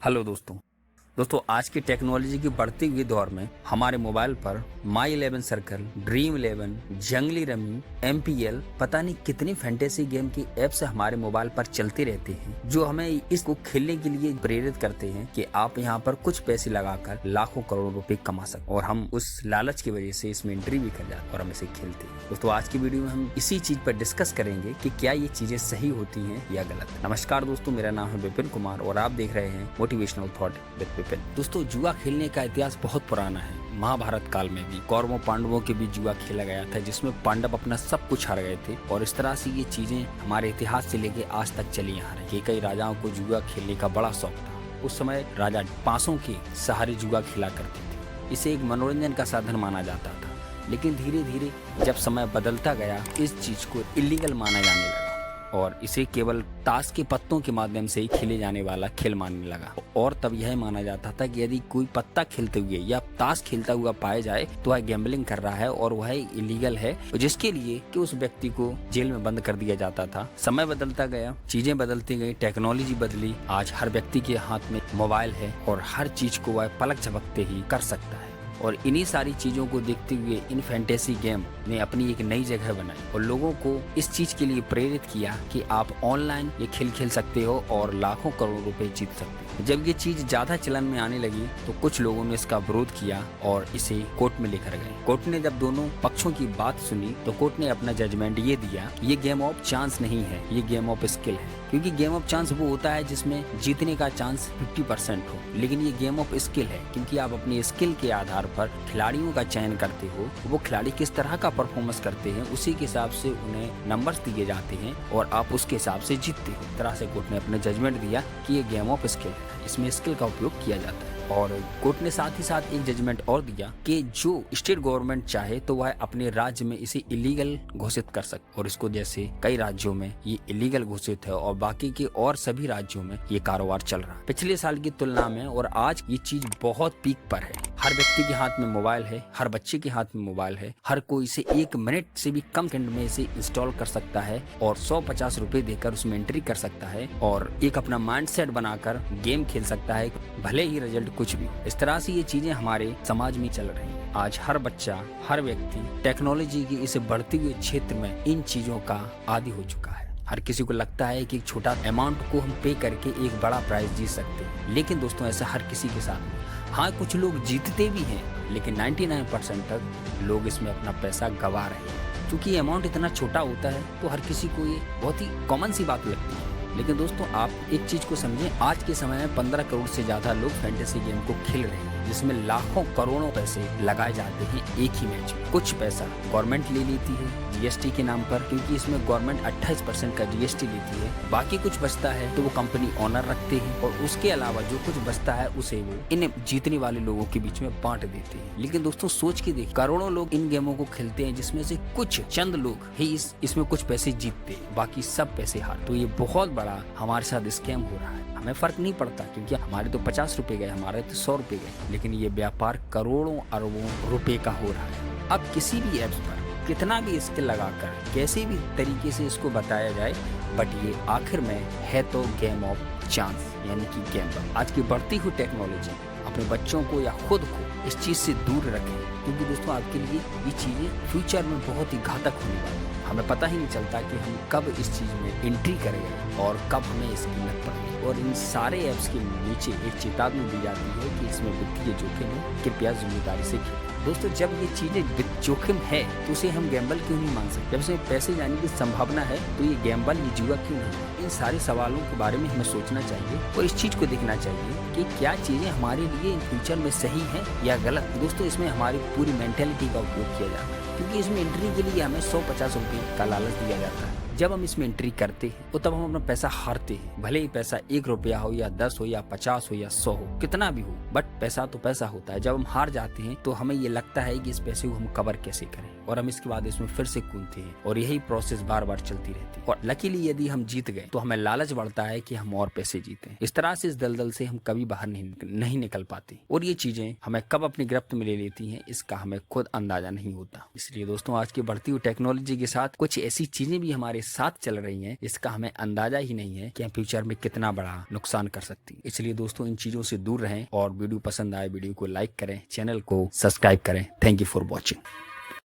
Hello दोस्तों आज की टेक्नोलॉजी की बढ़ती हुई दौर में हमारे मोबाइल पर माई 11 सर्कल, ड्रीम 11, जंगली रमी, MPL पता नहीं कितनी फैंटेसी गेम की एप्स हमारे मोबाइल पर चलती रहती हैं, जो हमें इसको खेलने के लिए प्रेरित करते हैं कि आप यहां पर कुछ पैसे लगाकर लाखों करोड़ों रुपए कमा सकते, और हम उस लालच की वजह से इसमें एंट्री भी कर जाते और हम इसे खेलते हैं। दोस्तों आज की वीडियो में हम इसी चीज पर डिस्कस करेंगे कि क्या ये चीजें सही होती हैं या गलत। नमस्कार दोस्तों, मेरा नाम है विपिन कुमार और आप देख रहे हैं मोटिवेशनल थॉट विद विपिन। दोस्तों जुआ खेलने का इतिहास बहुत पुराना है। महाभारत काल में भी कौरवों पांडवों के बीच जुआ खेला गया था, जिसमें पांडव अपना सब कुछ हार गए थे, और इस तरह से ये चीजें हमारे इतिहास से लेके आज तक चली आ रही है। कई राजाओं को जुआ खेलने का बड़ा शौक था। उस समय राजा पासों के सहारे जुआ खेला करते थे। इसे एक मनोरंजन का साधन माना जाता था, लेकिन धीरे धीरे जब समय बदलता गया इस चीज को इलीगल माना जाने लगा और इसे केवल ताश के पत्तों के माध्यम से ही खेले जाने वाला खेल मानने लगा। और तब यह माना जाता था कि यदि कोई पत्ता खेलते हुए या ताश खेलता हुआ पाया जाए तो वह गैम्बलिंग कर रहा है और वह इलीगल है, जिसके लिए कि उस व्यक्ति को जेल में बंद कर दिया जाता था। समय बदलता गया, चीजें बदलती गई, टेक्नोलॉजी बदली। आज हर व्यक्ति के हाथ में मोबाइल है और हर चीज को वह पलक झपकते ही कर सकता है। और इन्हीं सारी चीजों को देखते हुए इन फैंटेसी गेम ने अपनी एक नई जगह बनाई और लोगों को इस चीज के लिए प्रेरित किया कि आप ऑनलाइन ये खेल खेल सकते हो और लाखों करोड़ रुपए जीत सकते हो। जब ये चीज ज्यादा चलन में आने लगी तो कुछ लोगों ने इसका विरोध किया और इसे कोर्ट में लेकर गए। कोर्ट ने जब दोनों पक्षों की बात सुनी तो कोर्ट ने अपना जजमेंट ये दिया, ये गेम ऑफ चांस नहीं है, ये गेम ऑफ स्किल है। क्योंकि गेम ऑफ चांस वो होता है जिसमें जीतने का चांस 50% हो, लेकिन ये गेम ऑफ स्किल है क्योंकि आप अपनी स्किल के आधार पर खिलाड़ियों का चयन करते हो। वो खिलाड़ी किस तरह का परफॉर्मेंस करते हैं उसी के हिसाब से उन्हें नंबर्स दिए जाते हैं और आप उसके हिसाब से जीतते हो। इस तरह से कोर्ट ने अपना जजमेंट दिया कि ये गेम ऑफ स्किल है, इसमें स्किल का उपयोग किया जाता है। और कोर्ट ने साथ ही साथ एक जजमेंट और दिया कि जो स्टेट गवर्नमेंट चाहे तो वह अपने राज्य में इसे इलीगल घोषित कर सकते, और इसको जैसे कई राज्यों में ये इलीगल घोषित है और बाकी के और सभी राज्यों में ये कारोबार चल रहा है पिछले साल की तुलना में। और आज ये चीज बहुत पीक पर है। हर व्यक्ति के हाथ में मोबाइल है, हर बच्चे के हाथ में मोबाइल है, हर कोई इसे 1 मिनट से भी कम सेकंड में इसे इंस्टॉल कर सकता है और 150 रुपए देकर उसमें एंट्री कर सकता है और एक अपना माइंडसेट बनाकर गेम खेल सकता है, भले ही रिजल्ट कुछ भी। इस तरह से ये चीजें हमारे समाज में चल रही हैं। आज हर बच्चा, हर व्यक्ति टेक्नोलॉजी की इस बढ़ती हुई क्षेत्र में इन चीजों का आदी हो चुका है। हर किसी को लगता है कि एक छोटा अमाउंट को हम पे करके एक बड़ा प्राइज जीत सकते हैं, लेकिन दोस्तों ऐसा हर किसी के साथ नहीं। हाँ, कुछ लोग जीतते भी हैं, लेकिन 99% तक लोग इसमें अपना पैसा गवा रहे हैं। क्योंकि ये अमाउंट इतना छोटा होता है तो हर किसी को ये बहुत ही कॉमन सी बात लगती है। लेकिन दोस्तों आप एक चीज को समझें, आज के समय में 15 करोड़ से ज्यादा लोग फैंटेसी गेम को खेल रहे हैं, जिसमें लाखों करोड़ों पैसे लगाए जाते हैं एक ही मैच में। कुछ पैसा गवर्नमेंट ले लेती है GST के नाम पर, क्योंकि इसमें गवर्नमेंट 28% का GST लेती है। बाकी कुछ बचता है तो वो कंपनी ओनर रखते हैं और उसके अलावा जो कुछ बचता है उसे वो इन जीतने वाले लोगों के बीच में बांट देते हैं। लेकिन दोस्तों सोच के देख, करोड़ों लोग इन गेमों को खेलते हैं, जिसमें से कुछ चंद लोग ही इसमें कुछ पैसे जीतते हैं, बाकी सब पैसे हार। तो ये बहुत बड़ा हमारे साथ स्कैम हो रहा है। हमें फर्क नहीं पड़ता क्योंकि हमारे तो 50 रुपए गए, हमारे तो 100 रुपए गए, लेकिन ये व्यापार करोड़ों अरबों रुपए का हो रहा है। अब किसी भी एप्स पर कितना भी स्किल लगाकर कैसे भी तरीके से इसको बताया जाए, बट ये आखिर में है तो गेम ऑफ चांस, यानी कि गैम्बल। आज की बढ़ती हुई टेक्नोलॉजी अपने बच्चों को या खुद को इस चीज से दूर रखें, क्योंकि दोस्तों आपके लिए ये चीजें फ्यूचर में बहुत ही घातक होने वाली है। हमें पता ही नहीं चलता कि हम कब इस चीज में एंट्री करेंगे और कब हमें इसकी लत पड़ेगी। और इन सारे ऐप्स के नीचे एक चेतावनी दी जाती है कि इसमें वित्तीय जोखिम है, कृपया जिम्मेदारी से खेलें। दोस्तों जब ये चीजें जोखिम है तो उसे हम गैम्बल क्यों नहीं मान सकते? जब इसमें पैसे जाने की संभावना है तो ये गैम्बल, ये जुआ क्यों नहीं? इन सारे सवालों के बारे में हमें सोचना चाहिए और इस चीज को देखना चाहिए कि क्या चीजें हमारे लिए इन फ्यूचर में सही है या गलत। दोस्तों इसमें हमारी पूरी मेंटेलिटी का उपयोग किया जाता है, क्योंकि इसमें एंट्री के लिए हमें 150 रुपए का लालच दिया जाता है। जब हम इसमें एंट्री करते हैं तो तब हम अपना पैसा हारते हैं, भले ही पैसा 1 रुपया हो या 10 हो या 50 हो या 100 हो, कितना भी हो, बट पैसा तो पैसा होता है। जब हम हार जाते हैं तो हमें ये लगता है कि इस पैसे को हम कवर कैसे करें, और हम इसके बाद इसमें फिर से कूदते हैं और यही प्रोसेस बार बार चलती रहती है। और लकीली यदि हम जीत गए तो हमें लालच बढ़ता है कि हम और पैसे जीतें। इस तरह से इस दलदल से हम कभी बाहर नहीं निकल पाते, और ये चीजें हमें कब अपनी गिरफ्त में ले लेती हैं इसका हमें खुद अंदाजा नहीं होता। इसलिए दोस्तों आज की बढ़ती हुई टेक्नोलॉजी के साथ कुछ ऐसी चीजें भी हमारे साथ चल रही हैं, इसका हमें अंदाजा ही नहीं है कि फ्यूचर में कितना बड़ा नुकसान कर सकती है। इसलिए दोस्तों इन चीजों से दूर रहें और वीडियो पसंद आए वीडियो को लाइक करें, चैनल को सब्सक्राइब करें। Thank you for watching.